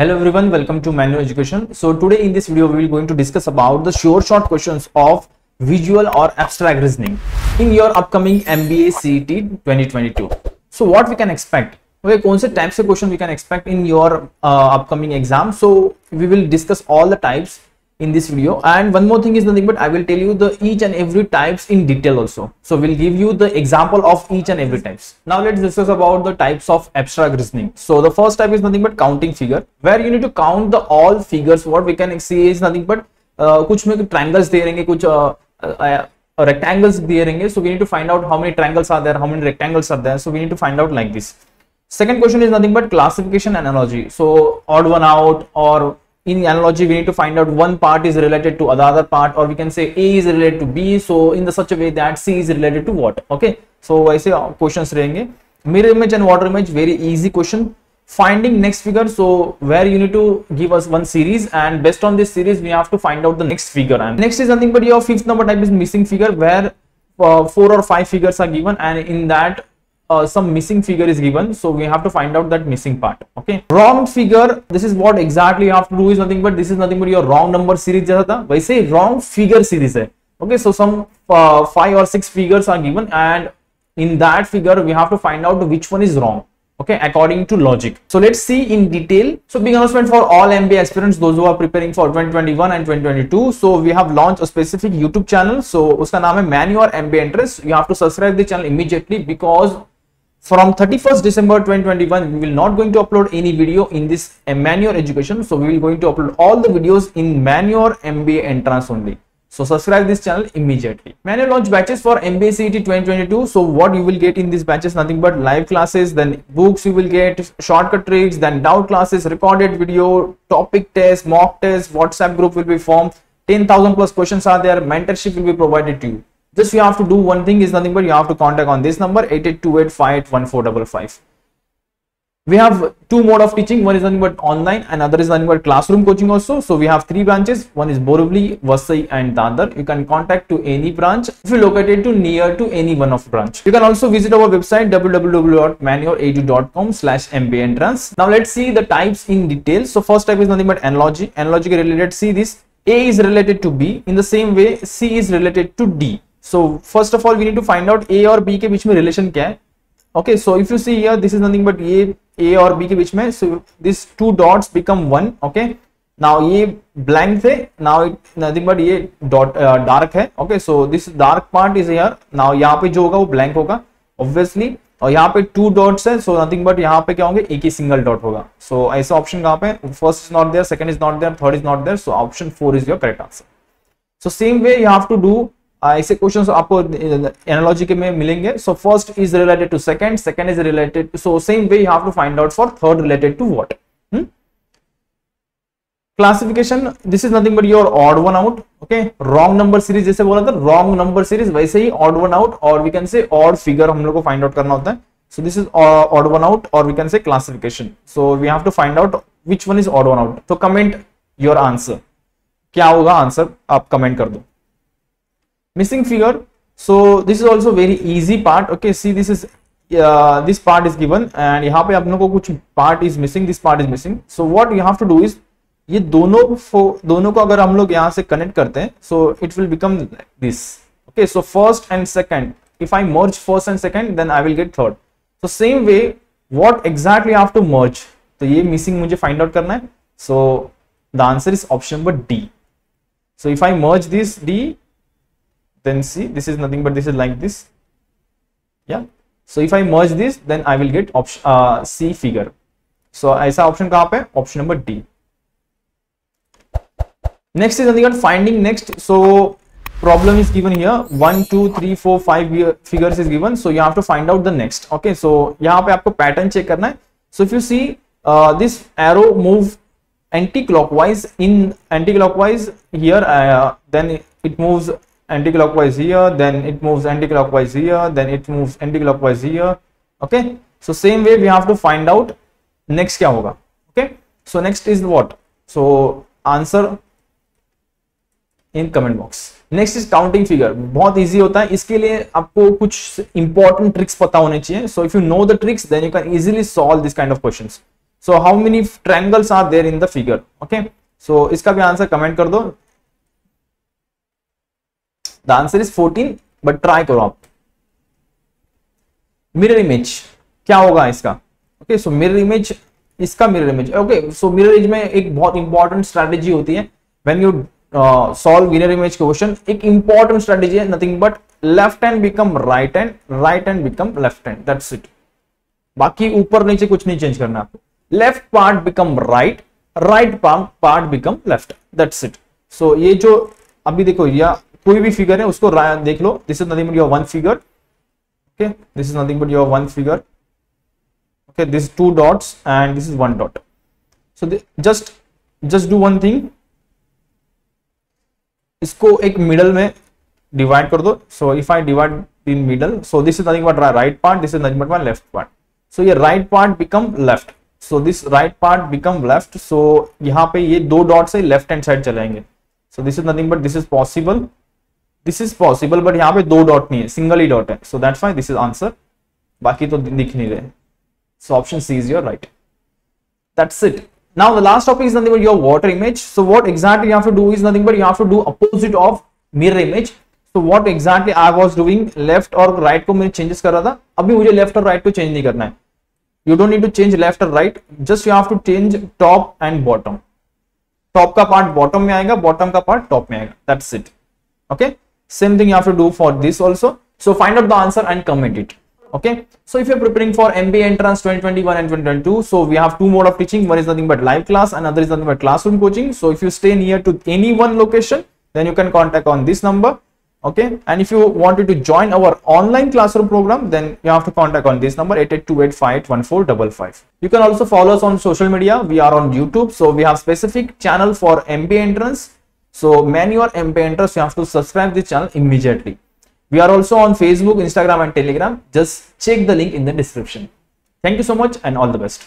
Hello everyone, welcome to Manual Education. So today in this video we will going to discuss about the short questions of visual or abstract reasoning in your upcoming MBA CET 2022. So what we can expect? Okay, कौन से types of question we can expect in your upcoming exam? So we will discuss all the types in this video, and one more thing is nothing but I will tell you the each and every types in detail also. So we'll give you the example of each and every types. Now let's discuss about the types of abstract reasoning. So the first type is nothing but counting figure, where you need to count the all figures. What we can see is nothing but कुछ में triangles दे रहेंगे, कुछ rectangles दे रहेंगे. So we need to find out how many triangles are there, how many rectangles are there. So we need to find out like this. Second question is nothing but classification analogy. So odd one out, or in analogy we need to find out one part is related to other part, or we can say A is related to B, so in the such a way that C is related to what. Okay, so ऐसे questions रहेंगे. Mirror image and water image, very easy question. Finding next figure, so where you need to give us one series, and based on this series we have to find out the next figure. And next is nothing but your fifth number type is missing figure, where 4 or 5 figures are given, and in that some missing figure is given, so we have to find out that missing part. Okay, wrong figure, this is what exactly you have to do is nothing but this is nothing but your wrong number series जैसा था वैसे wrong figure series है. Okay, so some 5 or 6 figures are given, and in that figure we have to find out which one is wrong. Okay, according to logic. So let's see in detail. So big announcement for all MBA aspirants, those who are preparing for 2021 and 2022. So we have launched a specific YouTube channel. So उसका नाम है Man Your MBA Interest. You have to subscribe the channel immediately, because from 31st December 2021 we will not going to upload any video in this Man Your Education. So we will going to upload all the videos in Man Your MBA Entrance only. So subscribe this channel immediately. Man Your launch batches for MBA CET 2022. So what you will get in these batches, nothing but live classes, then books you will get, shortcut tricks, then doubt classes, recorded video, topic test, mock test, WhatsApp group will be formed, 10,000 plus questions are there, mentorship will be provided to you. Just you have to do one thing is nothing but you have to contact on this number 8828581455. We have two mode of teaching. One is nothing but online, and other is nothing but classroom coaching also. So we have 3 branches. One is Borivali, Vasai and Dadar. You can contact to any branch if you located to near to any one of branch. You can also visit our website www.manuoredu.com/MBA-entrance. Now let's see the types in detail. So first type is nothing but analogy. Analogy related, see this, A is related to B. In the same way C is related to D. So first of all we need to find out A और B के बीच में relation क्या है. Okay, so if you see here, this is nothing but A और B के बीच में, so these 2 dots become 1. Okay, now ये blank थे, now it nothing but ये dot dark है. Okay, so this dark part is here. Now यहाँ पे जो होगा वो blank होगा obviously, और यहाँ पे 2 dots है, so nothing but यहाँ पे क्या होंगे, एक ही single dot होगा. So ऐसा option कहाँ पे, first is not there, second is not there, third is not there, so option 4 is your correct answer. So same way you have to do ऐसे क्वेश्चंस आपको एनालॉजी के में मिलेंगे. So first is related to second, second is related, so same way you have to find out for third related to what. Classification, this is nothing but your odd one out. Okay, wrong number series जैसे बोला था, wrong number series वैसे ही odd one out, और we can say odd figure हम लोग को find out करना होता है. सो this is odd one out, और we can say classification. So we have to find out which one is odd one out. तो comment your answer, क्या होगा आंसर आप कमेंट कर दो. Missing figure, so this is also very easy part. Okay, see this is this part is given, and यहाँ पे आप लोगों को कुछ part is missing, this part is missing. So what you have to do is ये दोनों को अगर हम लोग यहाँ से connect करते हैं, so it will become like this. Okay, so first and second, if I merge first and second, then I will get third. So same way, what exactly I have to merge? तो ये missing मुझे find out करना है. So the answer is option number D. So if I merge this D, then see, this is nothing but this is like this. Yeah, so if I merge this, then I will get option C figure. So ऐसा option कहाँ पे, option number D. Next is nothing but finding next. So problem is given here, 1 2 3 4 5 figures is given, so you have to find out the next. Okay, so यहाँ पे आपको pattern check करना है. So if you see this arrow move anti-clockwise here, then it moves anti-clockwise here, then it moves anti-clockwise here, then it moves anti-clockwise here. Okay, so same way we have to find out next क्या होगा. Okay, so next is what? So answer in comment box. Next is counting figure. बहुत easy होता है, इसके लिए आपको कुछ important tricks पता होने चाहिए. So if you know the tricks, then you can easily solve this kind of questions. So how many triangles are there in the figure? Okay, so इसका भी आंसर कमेंट कर दो. The answer is 14, but try करो आप. Mirror image क्या होगा इसका? Okay, so mirror image, इसका mirror image. Okay, so mirror image में एक बहुत इंपॉर्टेंट स्ट्रेटेजी होती है when you solve mirror image question. एक इंपॉर्टेंट स्ट्रेटेजी है, nothing but left hand become right hand, right hand become left hand, that's it. बाकी ऊपर नीचे कुछ नहीं चेंज करना आपको. Left part become right, right part become left, that's it. So ये जो अभी देखो, या कोई भी फिगर है उसको देख लो. This is nothing but your one figure. Okay, this is nothing but your one figure. Okay, this two dots and this is one dot. So just do one thing, इसको एक मिडल में divide कर दो. So if I divide in middle, so this is nothing but right part, this is nothing but my left part. So ये right part become left, so this right part become left. So यहाँ पे ये दो dot से left hand side चलेंगे. सो this is nothing but this is possible, this is possible, but यहाँ पे दो डॉट नहीं है, सिंगल ही डॉट है. So that's why this is answer, बाकी तो दिख नहीं रहे. So option C is your right. That's it. Now the last topic is nothing but your water image. So what exactly you have to do is nothing but you have to do opposite of mirror image. So what exactly I was doing, left और right को मैं changes कर रहा था, अभी मुझे left और right को change नहीं करना है. You don't need to change left or right, just you have to change top and bottom. Top का part bottom में आएगा, bottom का part top में आएगा. That's it. Okay. Same thing you have to do for this also. So find out the answer and comment it. Okay, so if you're preparing for MBA entrance 2021 and 2022, so we have two mode of teaching. One is nothing but live class, and other is nothing but classroom coaching. So if you stay near to any one location, then you can contact on this number. Okay, and if you wanted to join our online classroom program, then you have to contact on this number 8828581455. You can also follow us on social media. We are on YouTube, so we have specific channel for MBA entrance. So when you are MBA entrance, you have to subscribe this channel immediately. We are also on Facebook, Instagram and Telegram. Just check the link in the description. Thank you so much and all the best.